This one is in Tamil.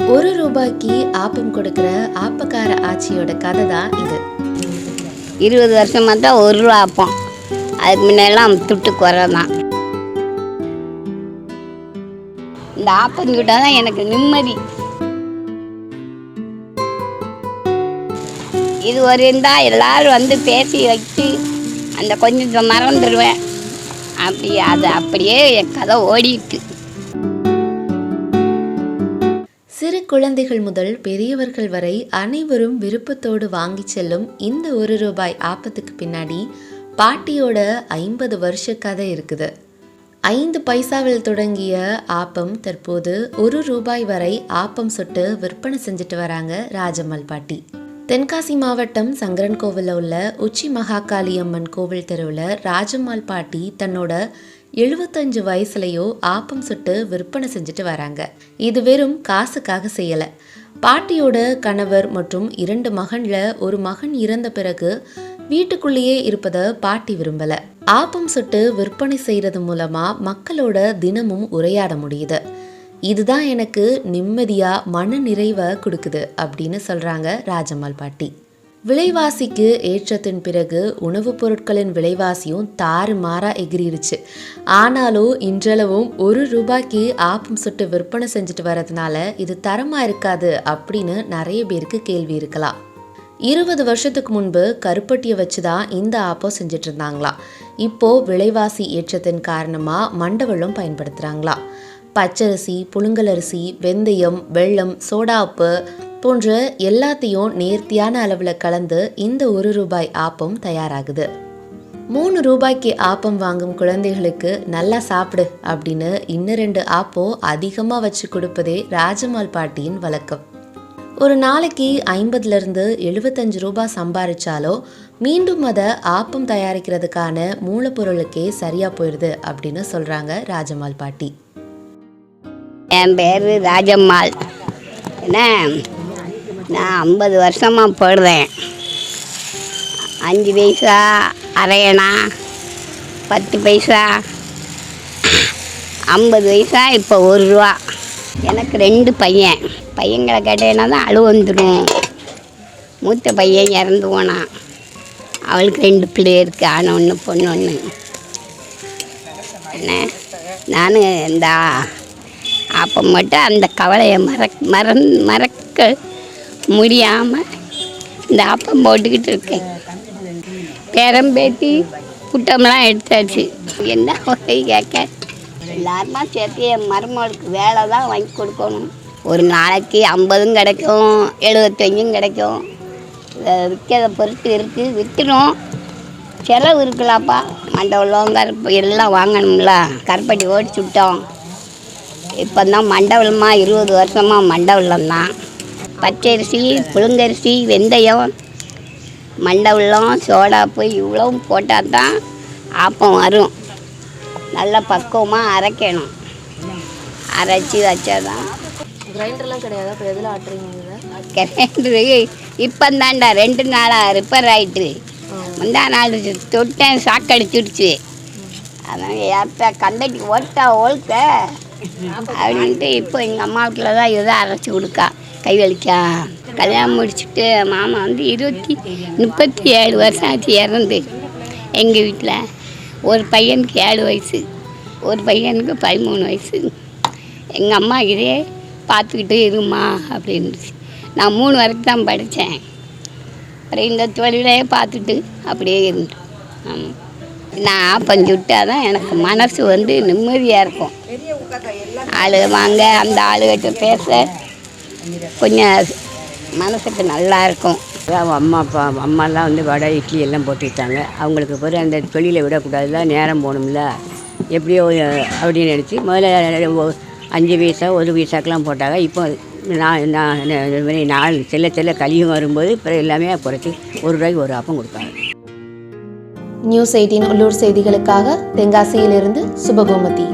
₹1 ஆப்பம் கொடுக்குற ஆப்பக்கார ஆச்சியோட கதை தான் இது. 20 வருஷமாக தான் ₹1 ஆப்பம். அதுக்கு முன்னெல்லாம் துட்டு குறை தான். இந்த ஆப்பம் கிட்ட தான் எனக்கு நிம்மதி. இது ஒரு இருந்தால் எல்லோரும் வந்து பேசி வச்சு அந்த கொஞ்சம் மறந்துடுவேன். அது அப்படியே என் கதை ஓடிட்டு. சிறு குழந்தைகள் முதல் பெரியவர்கள் வரை அனைவரும் விருப்பத்தோடு வாங்கி செல்லும் இந்த ₹1 ஆப்பத்துக்கு பின்னாடி பாட்டியோட 50 வருஷ கதை இருக்குது. 5 பைசாவில் தொடங்கிய ஆப்பம் தற்போது ₹1 வரை ஆப்பம் சுட்டு விற்பனை செஞ்சுட்டு வராங்க ராஜம்மாள் பாட்டி. தென்காசி மாவட்டம் சங்கரன் கோவிலில் உள்ள உச்சி மகாகாளி அம்மன் கோவில் தெருவில் ராஜம்மாள் பாட்டி தன்னோட 75 வயசுலையோ ஆப்பம் சுட்டு விற்பனை செஞ்சுட்டு வராங்க. இது வெறும் காசுக்காக செய்யலை. பாட்டியோட கணவர் மற்றும் 2 மகன்ல ஒரு மகன் இறந்த பிறகு வீட்டுக்குள்ளேயே இருப்பதை பாட்டி விரும்பலை. ஆப்பம் சுட்டு விற்பனை செய்கிறது மூலமா மக்களோட தினமும் உரையாட முடியுது. இதுதான் எனக்கு நிம்மதியா மன நிறைவை கொடுக்குது அப்படின்னு சொல்றாங்க ராஜம்மாள் பாட்டி. விலைவாசிக்கு ஏற்றத்தின் பிறகு உணவுப் பொருட்களின் விலைவாசியும் தாறுமாறா எகிரிடுச்சு. ஆனாலும் இன்றளவும் ₹1 ஆப்பம் சுட்டு விற்பனை செஞ்சுட்டு வரதுனால இது தரமா இருக்காது அப்படின்னு நிறைய பேருக்கு கேள்வி இருக்கலாம். 20 வருஷத்துக்கு முன்பு கருப்பட்டியை வச்சுதான் இந்த ஆப்பம் செஞ்சுட்டு இருந்தாங்களாம். இப்போ விலைவாசி ஏற்றத்தின் காரணமா மண்டவெல்லம் பயன்படுத்துறாங்களாம். பச்சரிசி, புழுங்கலரிசி, வெந்தயம், வெல்லம், சோடா உப்பு போன்ற எல்லாத்தையும் நேர்த்தியான அளவில் கலந்து இந்த ₹1 ஆப்பம் தயாராகுது. ₹3 ஆப்பம் வாங்கும் குழந்தைகளுக்கு நல்லா சாப்பிடு அப்படின்னு இன்னும் 2 ஆப்பம் அதிகமாக வச்சு கொடுப்பதே ராஜம்மாள் பாட்டியின் வழக்கம். ஒரு நாளைக்கு ₹50-75 சம்பாதிச்சாலோ மீண்டும் அதை ஆப்பம் தயாரிக்கிறதுக்கான மூலப்பொருளுக்கே சரியா போயிடுது அப்படின்னு சொல்றாங்க ராஜம்மாள் பாட்டி. என் பேர் ராஜம்மாள். என்ன, நான் 50 வருஷமாக போடுறேன். 5 பைசா, அரையணா, 10 பைசா, 50 பைசா, இப்போ ₹1. எனக்கு 2 பையங்களை கேட்டேன்னா தான் அழு வந்துடும். மூத்த பையன் இறந்து போனான். அவளுக்கு 2 பிள்ளை இருக்குது, ஆண் ஒன்று பொண்ணு ஒன்று. என்ன, நான் இந்த ஆப்பம் மட்டும் அந்த கவலையை மறக்க முடியாமல் இந்த ஆப்பம் போட்டுக்கிட்டு இருக்கேன். பேரம்பேத்தி கூட்டம்லாம் எடுத்தாச்சு. என்ன வகை கேட்க எல்லாருமா சேர்த்து என் மருமகளுக்கு வேலை தான் வாங்கி கொடுக்கணும். ஒரு நாளைக்கு 50 கிடைக்கும், 75 கிடைக்கும். விற்கிறத பொறுத்து இருக்குது. விற்கிறோம், செலவு இருக்கலாப்பா. மண்டபம் கருப்பு எல்லாம் வாங்கணும்ல. கருப்பட்டி ஓடிச்சு விட்டோம். இப்போ தான் மண்டபமாக 20 வருஷமாக மண்டபம் தான். பச்சரிசி, புழுங்கரிசி, வெந்தயம், மண்டபம், சோடாப்பு இவ்வளவும் போட்டால் தான் ஆப்பம் வரும். நல்லா பக்குவமாக அரைக்கணும். அரைச்சி வச்சா தான். கிரைண்டர்லாம் கிடையாது. இப்போ எதில் ஆட்டுறீங்க? கிரைண்டரு இப்போ தாண்டா 2 நாளாக ரிப்பேர் ஆகிட்டு. முந்தா நாள் தொட்டேன், சாக்கடிச்சுடுச்சு. அதனால் ஏற்ற கண்டட்டி ஓட்டா ஒழுக்க அப்படின்ட்டு இப்போ எங்கள் அம்மா வீட்டில் தான் எதோ அரைச்சி கொடுக்கா. கை வலிக்கா. கல்யாணம் முடிச்சுட்டு மாமா வந்து 37 வருஷம் ஆச்சு இறந்து. எங்கள் வீட்டில் ஒரு பையனுக்கு 7 வயசு, ஒரு பையனுக்கு 13 வயசு. எங்கள் அம்மா இதே பார்த்துக்கிட்டு இருமா அப்படின்னுச்சு. நான் 3 வரைக்கும் தான் படித்தேன். அப்புறம் இந்த தொழிலே பார்த்துட்டு அப்படியே இருந்தேன். ஆமாம், நான் ஆப்பம் சுட்டால் தான் எனக்கு மனசு வந்து நிம்மதியாக இருக்கும். ஆள் வாங்க, அந்த ஆளுகிட்ட பேச கொஞ்சம் மனசுக்கு நல்லா இருக்கும். அம்மாலாம் வந்து வடை, இட்லி எல்லாம் போட்டுக்கிட்டாங்க. அவங்களுக்கு பிறகு அந்த தொழிலை விடக்கூடாதுல, நேரம் போகணும்ல, எப்படியோ அப்படின்னு நினச்சி முதல்ல 5 பைசா, 1 பைசாக்கெலாம் போட்டாங்க. இப்போ நான் செல்ல கழியும் வரும்போது பிறகு எல்லாமே குறைச்சி ₹1 ஒரு ஆப்பம் கொடுத்தாங்க. நியூஸ் 18 உள்ளூர் செய்திகளுக்காக தென்காசியிலிருந்து சுபகோமதி.